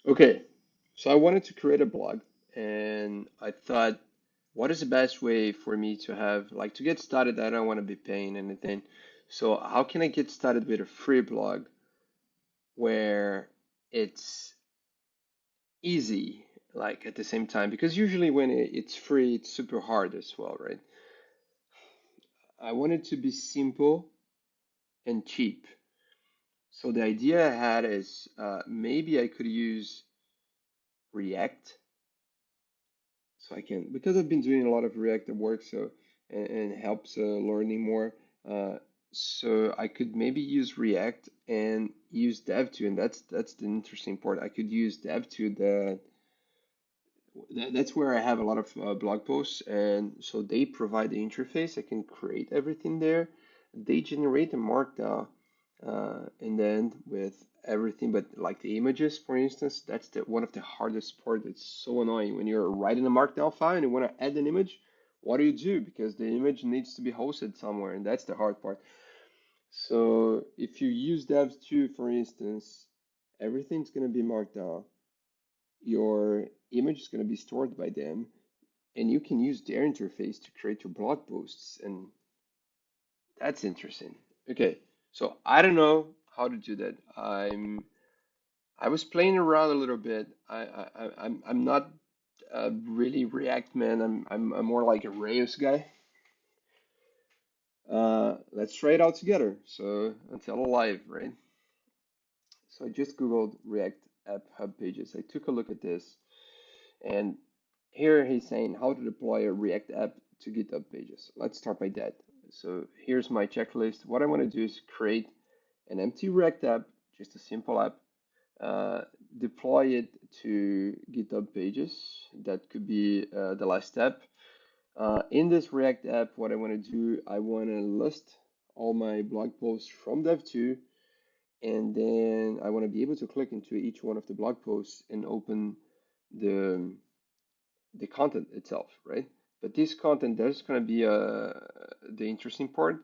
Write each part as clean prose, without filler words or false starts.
Okay, so I wanted to create a blog, and I thought, what is the best way for me to have, like, to get started? I don't want to be paying anything. So how can I get started with a free blog where it's easy, like at the same time? Because usually when it's free, it's super hard as well, right? I want it to be simple and cheap. So the idea I had is maybe I could use React. So I can, because I've been doing a lot of React at work, so and it helps learning more. Uh, so I could maybe use React and use Dev2, and that's the interesting part. I could use Dev2. That's where I have a lot of blog posts, and so they provide the interface. I can create everything there. They generate a markdown, and then with everything, but like the images, for instance, that's the one of the hardest part. It's so annoying when you're writing a markdown file and you want to add an image. What do? Because the image needs to be hosted somewhere, and that's the hard part. So if you use Dev2, for instance, everything's going to be marked down. Your image is going to be stored by them, and you can use their interface to create your blog posts, and that's interesting. Okay, so I don't know how to do that. I was playing around a little bit. I'm not really React man. I'm more like a Rails guy. Let's try it out together. So until live, right? So I just Googled React App Hub Pages. I took a look at this, and here he's saying how to deploy a React app to GitHub Pages. Let's start by that. So here's my checklist. What I want to do is create an empty React app, just a simple app, uh, deploy it to GitHub Pages. That could be the last step. In this React app, what I want to do, I want to list all my blog posts from Dev2, and then I want to be able to click into each one of the blog posts and open the the content itself, right? But this content, there's going to be the interesting part.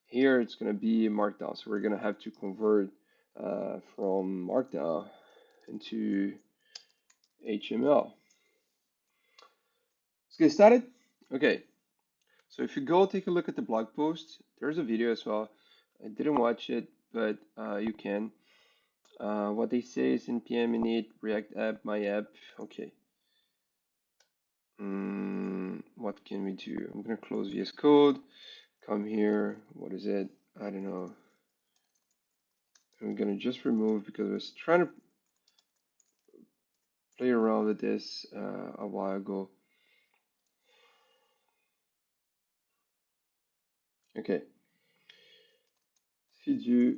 Here it's going to be Markdown, so we're going to have to convert from Markdown into HTML. Let's get started. Okay, so if you go take a look at the blog post, there's a video as well. I didn't watch it, but you can. What they say is npm init react app my app. Okay. What can we do? I'm gonna close VS Code. Come here. What is it? I don't know. I'm gonna just remove because I was trying to play around with this a while ago. Okay. If you do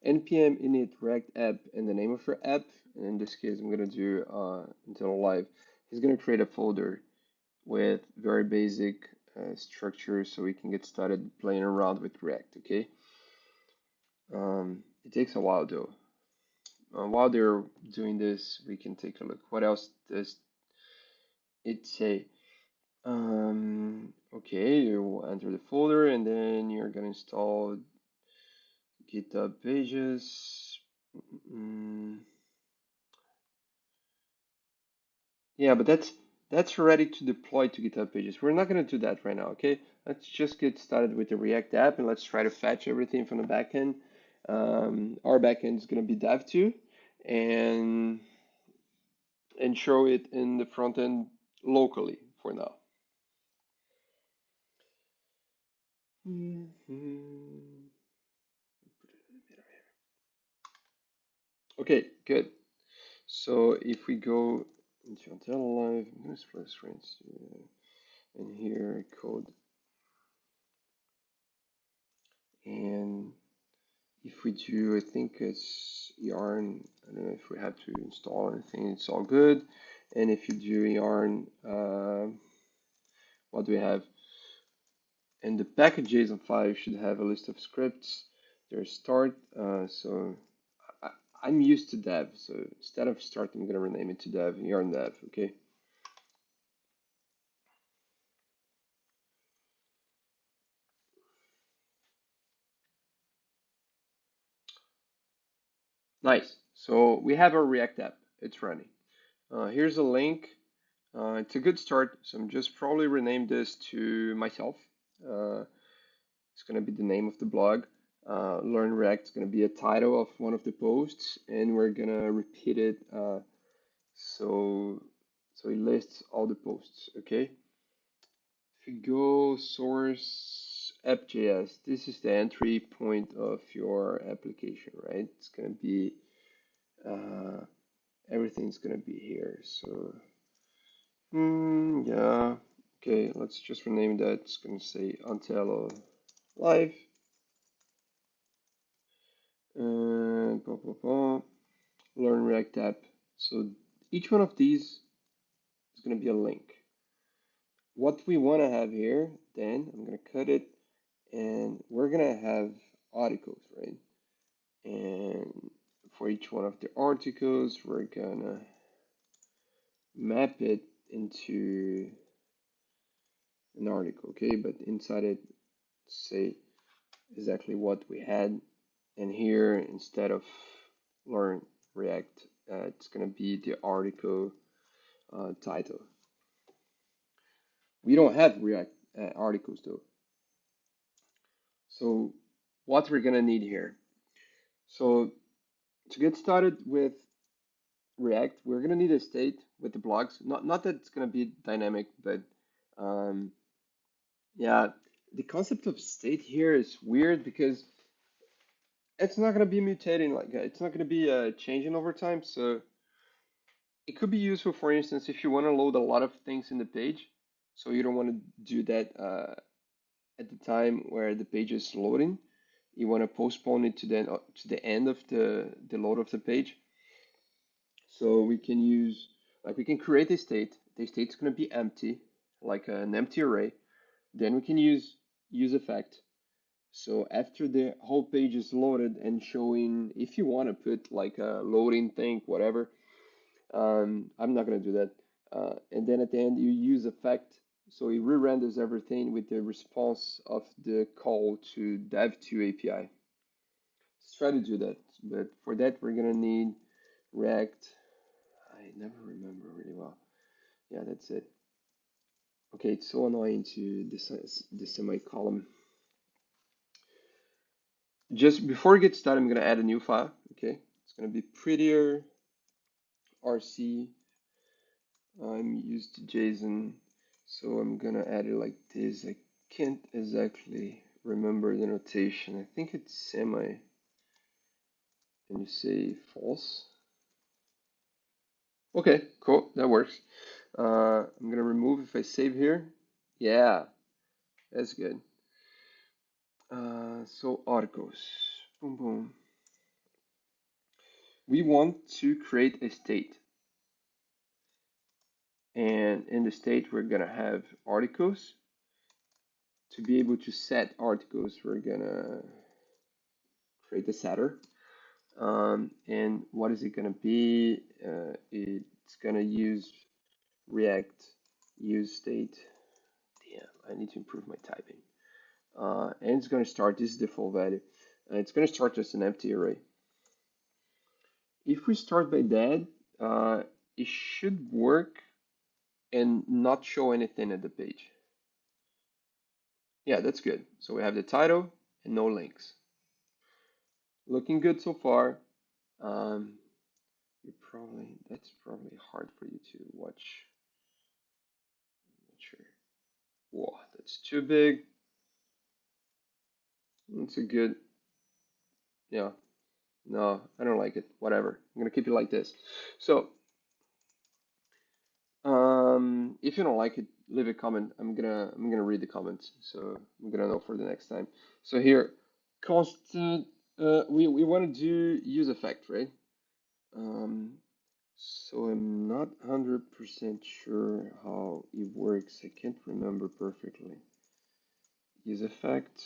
npm init react app and the name of your app, and in this case, I'm gonna do until live. He's gonna create a folder with very basic structure so we can get started playing around with React. Okay. It takes a while though. While they're doing this, we can take a look. What else does it say? Okay, you enter the folder and then you're gonna install GitHub Pages. Mm, yeah, but that's ready to deploy to GitHub Pages. We're not gonna do that right now, okay? Let's just get started with the React app and let's try to fetch everything from the backend. Our backend is gonna be Dev2 and and show it in the front end locally for now. Okay, good. So if we go into Until Live, I'm going to split screens and here code. And if we do, I think it's yarn. I don't know if we have to install anything. It's all good. And if you do yarn, what do we have? And the package.json file should have a list of scripts. There's start. So I, I'm used to dev. So instead of start, I'm gonna rename it to dev. Yarn dev. Okay. Nice. So we have our React app. It's running. Here's a link. It's a good start. So I'm just probably rename this to myself. Uh, it's going to be the name of the blog. Learn React is going to be a title of one of the posts, and we're going to repeat it so so it lists all the posts. Okay. If you go source app.js, this is the entry point of your application, right? It's going to be uh, everything's going to be here. So yeah. Okay, let's just rename that. It's going to say Antelo Live. Blah, blah, blah. Learn React app. So each one of these is going to be a link. What we want to have here, then I'm going to cut it, and we're going to have articles, right? And for each one of the articles, we're going to map it into an article, okay? But inside it, say exactly what we had. And here, instead of learn React, it's going to be the article title. We don't have React articles though. So what we're going to need here. So to get started with React, we're going to need a state with the blogs. Not that it's going to be dynamic, but um, yeah, the concept of state here is weird because it's not going to be mutating like that. It's not going to be changing over time. So it could be useful, for instance, if you want to load a lot of things in the page. So you don't want to do that at the time where the page is loading. You want to postpone it to the end of the load of the page. So we can use, like we can create a state. The state's going to be empty, like an empty array. Then we can use effect. So after the whole page is loaded and showing, if you want to put like a loading thing, whatever, I'm not going to do that. And then at the end, you use effect. So it re-renders everything with the response of the call to dev2 API. Let's try to do that. But for that, we're going to need React. I never remember really well. Yeah, that's it. Okay, it's so annoying to the semicolon. Just before we get started, I'm going to add a new file. Okay, it's going to be prettier RC. I'm used to JSON, so I'm going to add it like this. I can't exactly remember the notation. I think it's semi, and you say false. Okay, cool, that works. I'm going to remove if I save here. Yeah, that's good. So articles, boom, boom. We want to create a state. And in the state, we're gonna have articles. To be able to set articles, we're gonna create a setter. And what is it gonna be? It's gonna use React use state. Damn, I need to improve my typing. And it's gonna start, this is the full value. It's gonna start as an empty array. If we start by that, it should work and not show anything at the page. Yeah, that's good. So we have the title and no links. Looking good so far. Um, that's probably hard for you to watch. I'm not sure. Whoa, that's too big. That's a good, yeah. No, I don't like it. Whatever. I'm gonna keep it like this. So, if you don't like it, leave a comment. I'm gonna read the comments, so I'm gonna know for the next time. So here, constant. We want to do use effect, right? Um, so I'm not 100% sure how it works. I can't remember perfectly. Use effect.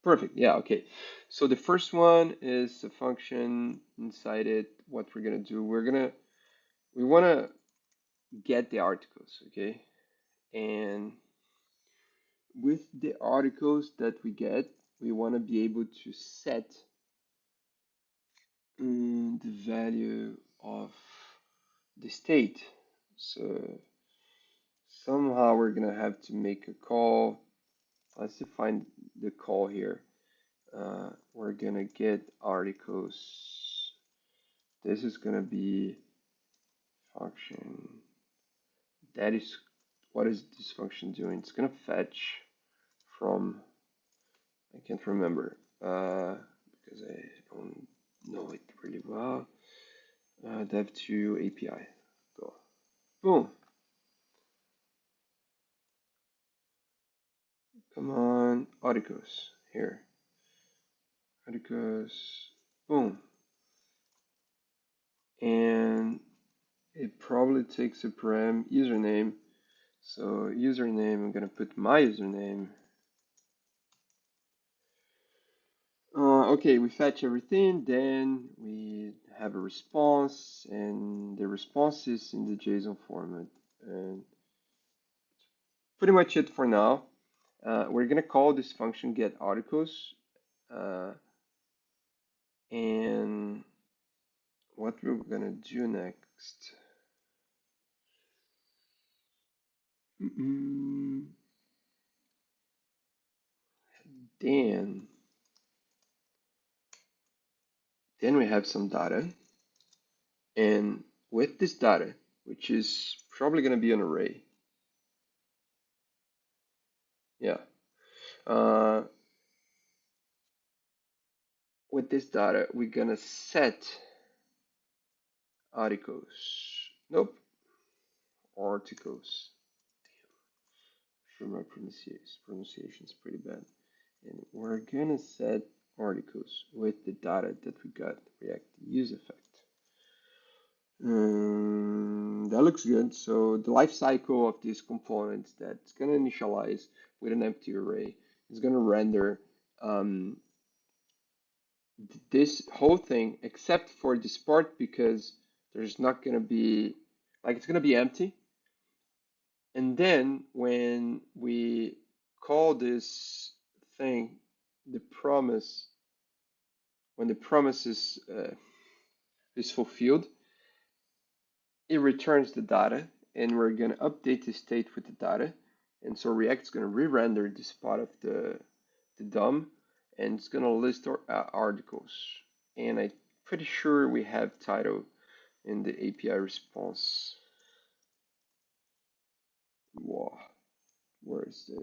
Perfect. Yeah, okay. So the first one is a function inside it. What we're gonna do, we wanna get the articles, okay? And with the articles that we get, we wanna be able to set the value of the state. So somehow we're gonna have to make a call. Let's define the call here. We're gonna get articles. This is gonna be function. That is, what is this function doing? It's gonna fetch from, I can't remember because I don't know it really well. Dev2 API. Go. Boom. Come on, articles here. Articles. Boom. And it probably takes a param username. So username, I'm gonna put my username. Okay, we fetch everything, then we have a response, and the response is in the JSON format. And pretty much it for now. We're gonna call this function get articles, and what we're gonna do next. Then, then we have some data, and with this data, which is probably gonna be an array, yeah. Uh, with this data, we're gonna set articles. Nope, articles. Sure, my pronunciation is pretty bad. And we're gonna set articles with the data that we got React use effect. That looks good. So the life cycle of this component that's gonna initialize with an empty array is gonna render um, this whole thing except for this part because there's not gonna be, like, it's gonna be empty. And then when we call this thing the promise, when the promise is fulfilled, it returns the data, and we're going to update the state with the data. And so React is going to re-render this part of the DOM, and it's going to list our articles. And I'm pretty sure we have title in the API response. Wow, where is the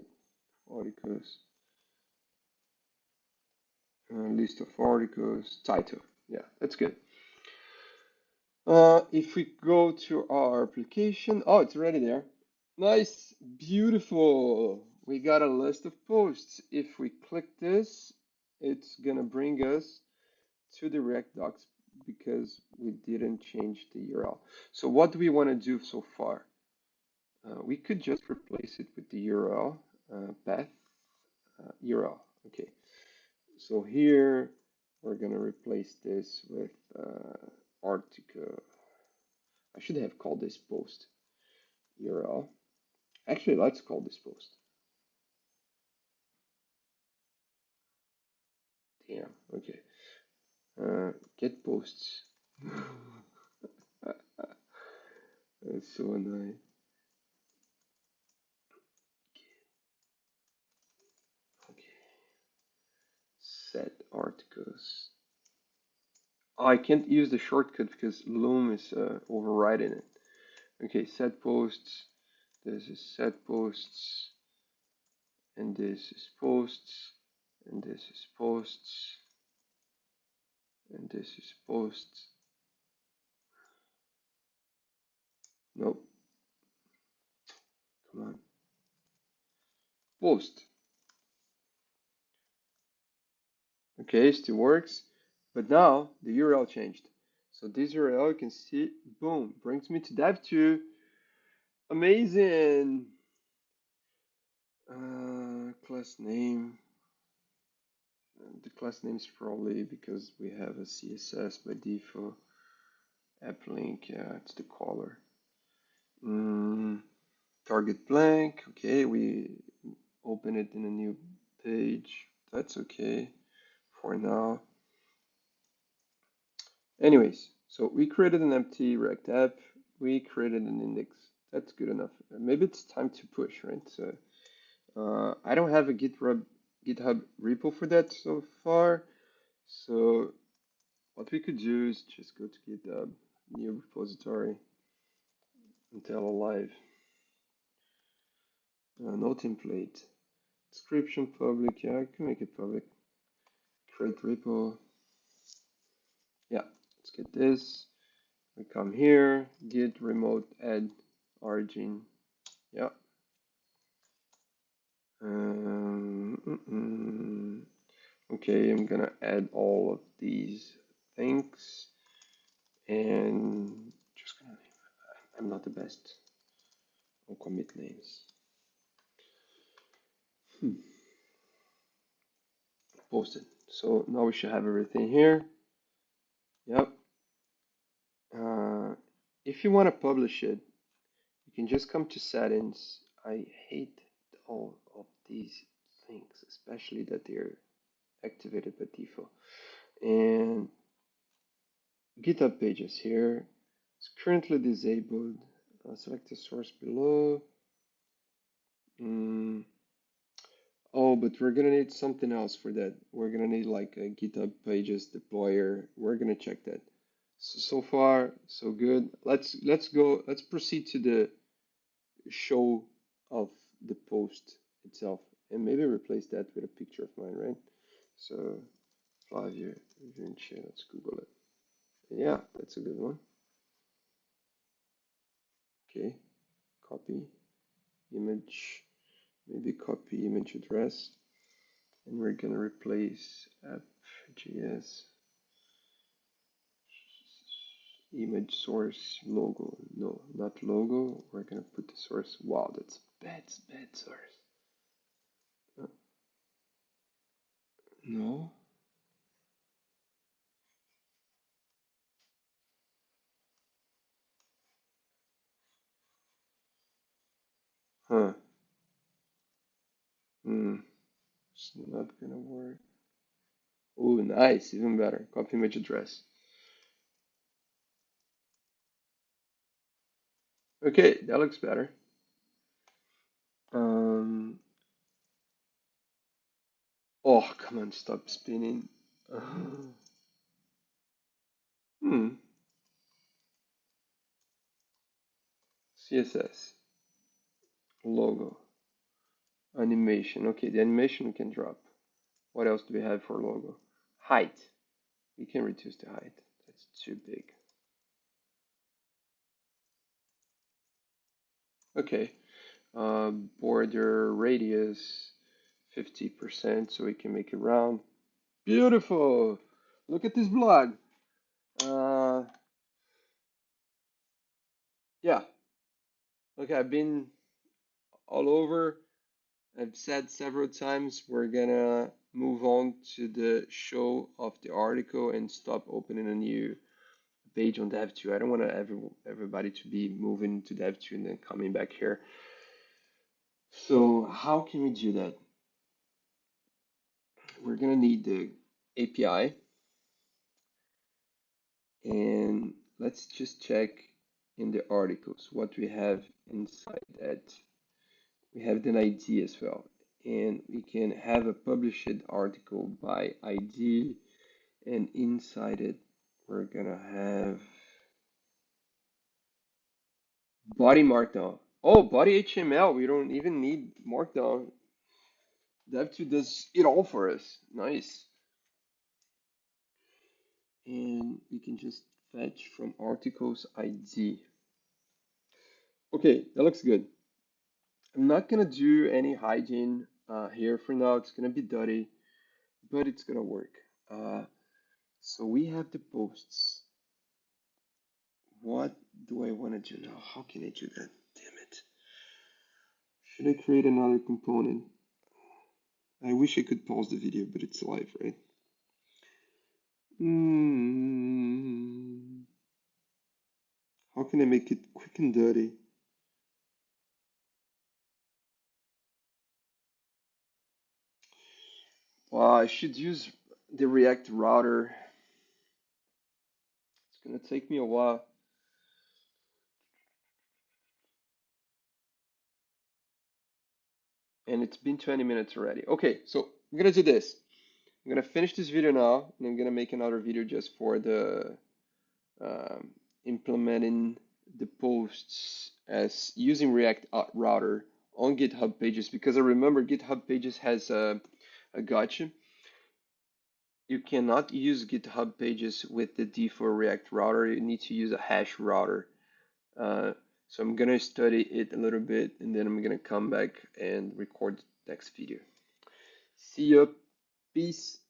articles? List of articles, title. Yeah, that's good. If we go to our application, oh, it's already there. Nice, beautiful. We got a list of posts. If we click this, it's gonna bring us to the React docs because we didn't change the URL. So what do we want to do so far? We could just replace it with the URL path URL. Okay, so here we're gonna replace this with article. I should have called this post URL. Actually, let's call this post. Damn, okay. Get posts. That's so annoying. Okay. Set articles. Oh, I can't use the shortcut because Loom is overriding it. Okay, set posts. This is set posts. And this is posts. And this is posts. And this is posts. Nope. Come on. Post. Okay, still works. But now the URL changed. So this URL, you can see, boom, brings me to Dev2. Amazing. Class name. The class name is probably because we have a CSS by default. App link, yeah, it's the color. Target blank. Okay, we open it in a new page. That's okay for now. Anyways, so we created an empty React app. We created an index. That's good enough. Maybe it's time to push, right? So I don't have a GitHub repo for that so far. So what we could do is just go to GitHub, new repository, until alive. No template. Description public. Yeah, I can make it public. Create repo. Yeah, let's get this. We come here, git remote add origin. Yeah. Okay, I'm gonna add all of these things and just gonna I'm not the best on commit names. Posted. So now we should have everything here. Yep. If you want to publish it, you can just come to settings. I hate all of these things, especially that they're activated by default. And GitHub pages here. It's currently disabled. Select the source below. Oh, but we're gonna need something else for that. We're gonna need like a GitHub pages deployer. We're gonna check that. So far, so good. Let's go. Let's proceed to the show of the post itself, and maybe replace that with a picture of mine, right? So Flavio Vinci. Let's Google it. Yeah, that's a good one. Okay, copy image. Maybe copy image address, and we're gonna replace app.js image source logo. No, not logo. We're gonna put the source. Wow, that's bad source. No. Huh. Hmm. It's not gonna work. Oh, nice. Even better. Copy image address. Okay, that looks better. Um. Oh, come on, stop spinning. Hmm. CSS logo animation. Okay, the animation we can drop. What else do we have for logo? Height. We can reduce the height. That's too big. Okay. Border radius 50% so we can make it round. Beautiful. Look at this blog. Uh, yeah. Okay, I've been all over. I've said several times we're gonna move on to the show of the article and stop opening a new page on Dev.to. I don't want everybody to be moving to Dev.to and then coming back here. So how can we do that? We're gonna need the API, and let's just check in the articles what we have inside that. We have an ID as well, and we can have a published article by ID, and inside it we're gonna have body markdown. Oh, body HTML. We don't even need markdown. Dev.to does it all for us. Nice. And we can just fetch from articles ID. Okay, that looks good. I'm not gonna do any hygiene here for now. It's gonna be dirty, but it's gonna work. So we have the posts. What do I want to do now? How can I do that? Damn it. Should I create another component? I wish I could pause the video, but it's live, right? How can I make it quick and dirty? Well, I should use the React router. take me a while. And it's been 20 minutes already. Okay, so I'm gonna do this. I'm gonna finish this video now, and I'm gonna make another video just for the um, implementing the posts as using React Router on GitHub Pages, because I remember GitHub Pages has a gotcha. You cannot use GitHub Pages with the default React Router. You need to use a hash router. So I'm gonna study it a little bit, and then I'm gonna come back and record the next video. See ya. Peace.